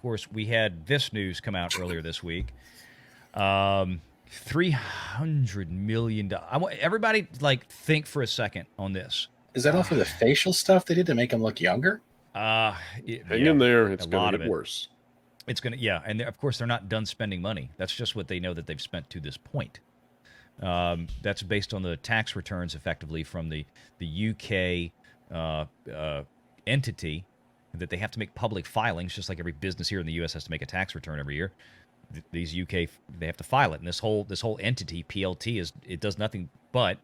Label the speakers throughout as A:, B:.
A: course, we had this news come out earlier this week. $300 million. I want everybody like think for a second on this.
B: Is that all for the facial stuff they did to make him look younger?
C: Hang in there. It's going to get worse.
A: It's going to, yeah. And of course, they're not done spending money. That's just what they know that they've spent to this point. That's based on the tax returns effectively from the UK entity that they have to make public filings, just like every business here in the U.S. has to make a tax return every year. These UK, they have to file it. And this whole entity, PLT, it does nothing but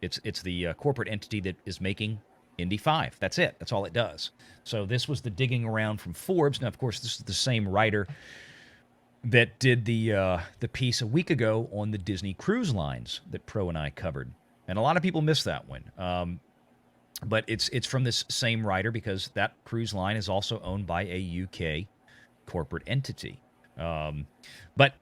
A: it's the corporate entity that is making Indy 5. That's it. That's all it does. So this was the digging around from Forbes. Now, of course, this is the same writer that did the piece a week ago on the Disney Cruise Lines that Pro and I covered. And a lot of people missed that one. But it's from this same writer because that cruise line is also owned by a UK corporate entity. But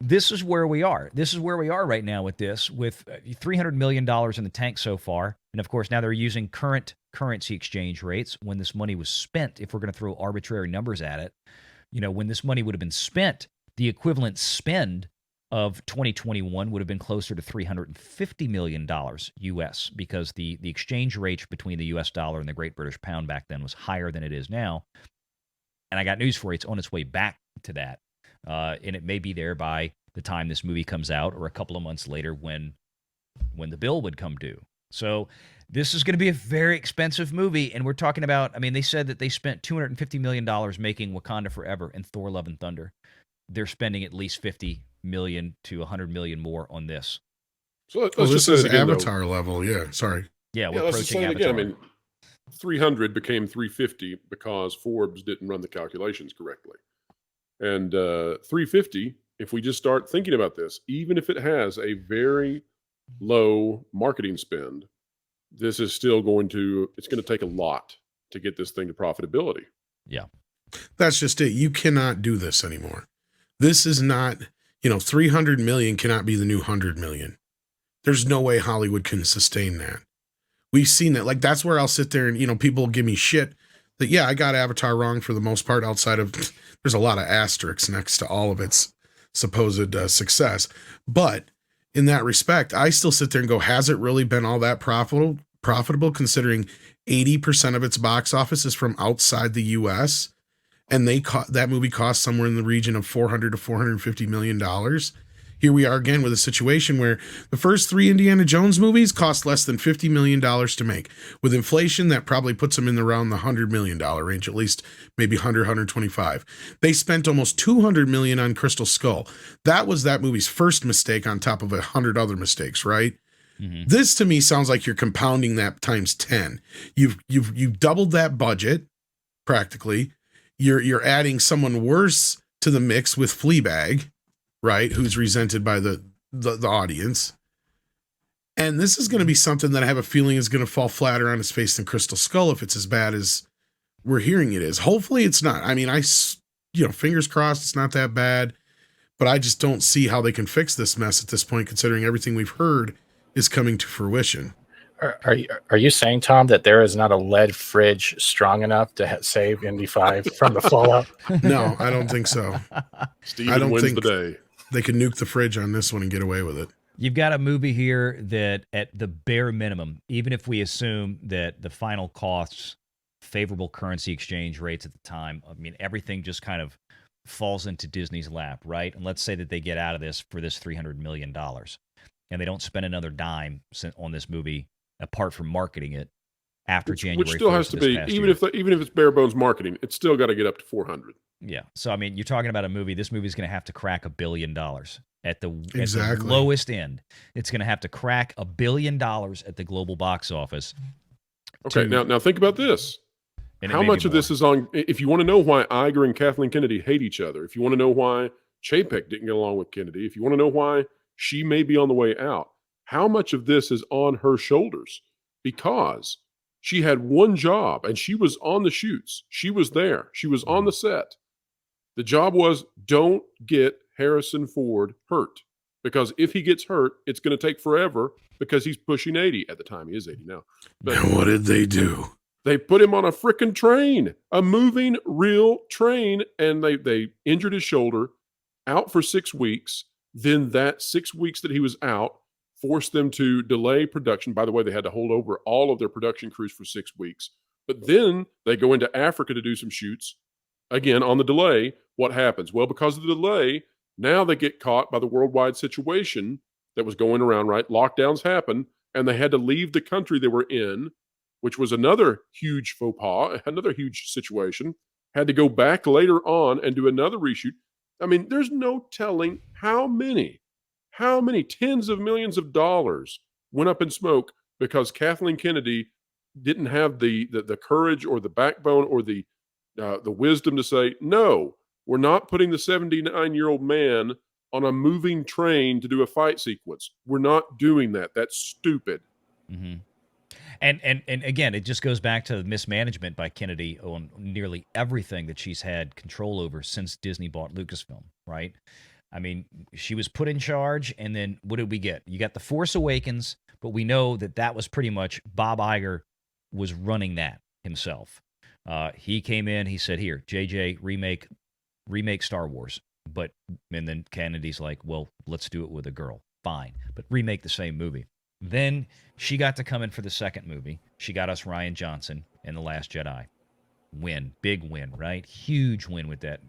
A: this is where we are. This is where we are right now with this, with $300 million in the tank so far. And, of course, now they're using current currency exchange rates when this money was spent. If we're going to throw arbitrary numbers at it, when this money would have been spent, the equivalent spend of 2021 would have been closer to $350 million U.S. because the exchange rate between the U.S. dollar and the Great British Pound back then was higher than it is now. And I got news for you. It's on its way back to that. And it may be there by the time this movie comes out or a couple of months later when the bill would come due. So this is going to be a very expensive movie. And we're talking about, they said that they spent $250 million making Wakanda Forever and Thor Love and Thunder. They're spending at least $50 million to $100 million more on this.
D: So let's this is again, Avatar level. Yeah, sorry.
A: Yeah, we're
C: let's just say it
A: Avatar.
C: again. 300 became 350 because Forbes didn't run the calculations correctly. And 350, if we just start thinking about this, even if it has a very low marketing spend, this is still it's going to take a lot to get this thing to profitability.
A: Yeah.
D: That's just it. You cannot do this anymore. This is not, 300 million cannot be the new 100 million. There's no way Hollywood can sustain that. We've seen that. Like, that's where I'll sit there and, people give me shit that, yeah, I got Avatar wrong for the most part outside of, there's a lot of asterisks next to all of its supposed success. But in that respect, I still sit there and go, has it really been all that profitable considering 80% of its box office is from outside the U.S.? And that movie cost somewhere in the region of $400 to $450 million. Here we are again with a situation where the first 3 Indiana Jones movies cost less than $50 million to make. With inflation, that probably puts them in around the $100 million range, at least maybe 100, 125. They spent almost $200 million on Crystal Skull. That was that movie's first mistake on top of 100 other mistakes, right? Mm-hmm. This to me sounds like you're compounding that times 10. You've doubled that budget practically. You're adding someone worse to the mix with Fleabag, right? Who's resented by the audience. And this is going to be something that I have a feeling is going to fall flatter on its face than Crystal Skull if it's as bad as we're hearing it is. Hopefully it's not. Fingers crossed it's not that bad, but I just don't see how they can fix this mess at this point, considering everything we've heard is coming to fruition.
B: Are you saying, Tom, that there is not a lead fridge strong enough to save Indy 5 from the fallout?
D: No, I don't think so.
C: Steven wins the day.
D: They can nuke the fridge on this one and get away with it.
A: You've got a movie here that at the bare minimum, even if we assume that the final costs, favorable currency exchange rates at the time, everything just kind of falls into Disney's lap, right? And let's say that they get out of this for this $300 million and they don't spend another dime on this movie apart from marketing it after January.
C: Which still has to be, even if it's bare bones marketing, it's still got to get up to 400.
A: Yeah. So, you're talking about a movie. This movie's going to have to crack $1 billion at the lowest end. It's going to have to crack $1 billion at the global box office.
C: Okay. Now think about this. How much of this is on, if you want to know why Iger and Kathleen Kennedy hate each other, if you want to know why Chapek didn't get along with Kennedy, if you want to know why she may be on the way out, how much of this is on her shoulders? Because she had one job and she was on the shoots. She was there. She was on the set. The job was, don't get Harrison Ford hurt. Because if he gets hurt, it's going to take forever because he's pushing 80 at the time. He is 80 now.
D: But what did they do?
C: They put him on a frickin' train, a moving real train, and they injured his shoulder, out for 6 weeks. Then that 6 weeks that he was out forced them to delay production. By the way, they had to hold over all of their production crews for 6 weeks. But then they go into Africa to do some shoots. Again, on the delay, what happens? Well, because of the delay, now they get caught by the worldwide situation that was going around, right? Lockdowns happen, and they had to leave the country they were in, which was another huge faux pas, another huge situation. Had to go back later on and do another reshoot. I mean, there's no telling how many tens of millions of dollars went up in smoke because Kathleen Kennedy didn't have the courage or the backbone or the wisdom to say, no, we're not putting the 79-year-old man on a moving train to do a fight sequence. We're not doing that. That's stupid.
A: Mm-hmm. And again, it just goes back to mismanagement by Kennedy on nearly everything that she's had control over since Disney bought Lucasfilm, right? I mean, she was put in charge, and then what did we get? You got The Force Awakens, but we know that was pretty much Bob Iger was running that himself. He came in, he said, here, JJ, remake Star Wars. And then Kennedy's like, well, let's do it with a girl. Fine, but remake the same movie. Then she got to come in for the second movie. She got us Rian Johnson in The Last Jedi. Win. Big win, right? Huge win with that.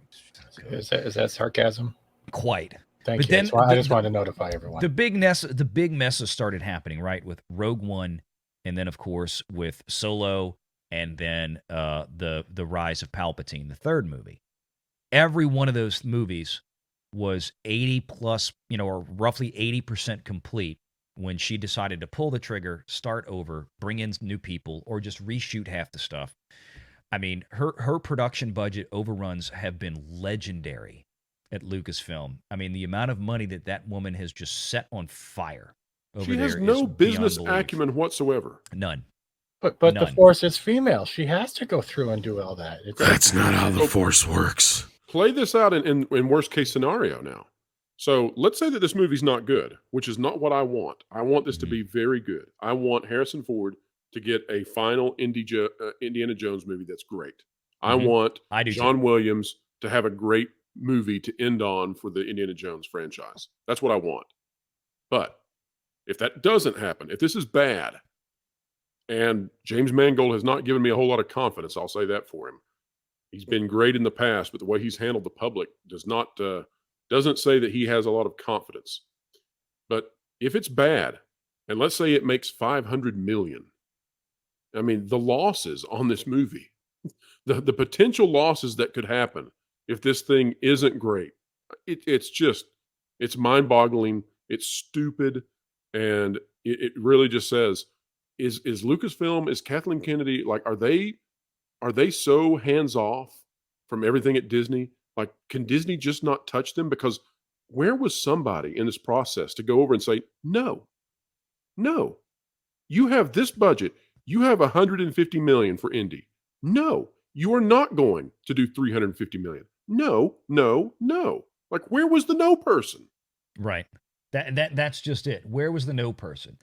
B: Is that sarcasm?
A: Quite.
B: Thank you. I just wanted to notify everyone.
A: The big messes started happening, right? With Rogue One, and then, of course, with Solo, and then the Rise of Palpatine, the third movie. Every one of those movies was 80 plus, or roughly 80% complete when she decided to pull the trigger, start over, bring in new people, or just reshoot half the stuff. I mean, her production budget overruns have been legendary at Lucasfilm. I mean, the amount of money that woman has just set on fire over there.
C: She has no business acumen whatsoever.
A: None.
B: But the Force is female. She has to go through and do all that.
D: That's not how the Force works.
C: Play this out in worst case scenario now. So let's say that this movie's not good, which is not what I want. I want this to be very good. I want Harrison Ford to get a final Indiana Jones movie that's great. I want John Williams to have a great movie to end on for the Indiana Jones franchise. That's what I want. But if that doesn't happen, if this is bad, and James Mangold has not given me a whole lot of confidence, I'll say that for him. He's been great in the past, but the way he's handled the public doesn't say that he has a lot of confidence. But if it's bad, and let's say it makes $500 million, I mean, the losses on this movie, the potential losses that could happen if this thing isn't great, it's mind-boggling, it's stupid, and it really just says, is Lucasfilm, is Kathleen Kennedy, like, are they so hands-off from everything at Disney? Like, can Disney just not touch them? Because where was somebody in this process to go over and say, no, you have this budget. You have $150 million for Indy. No, you are not going to do $350 million. No. Like, where was the no person?
A: Right. That's just it. Where was the no person?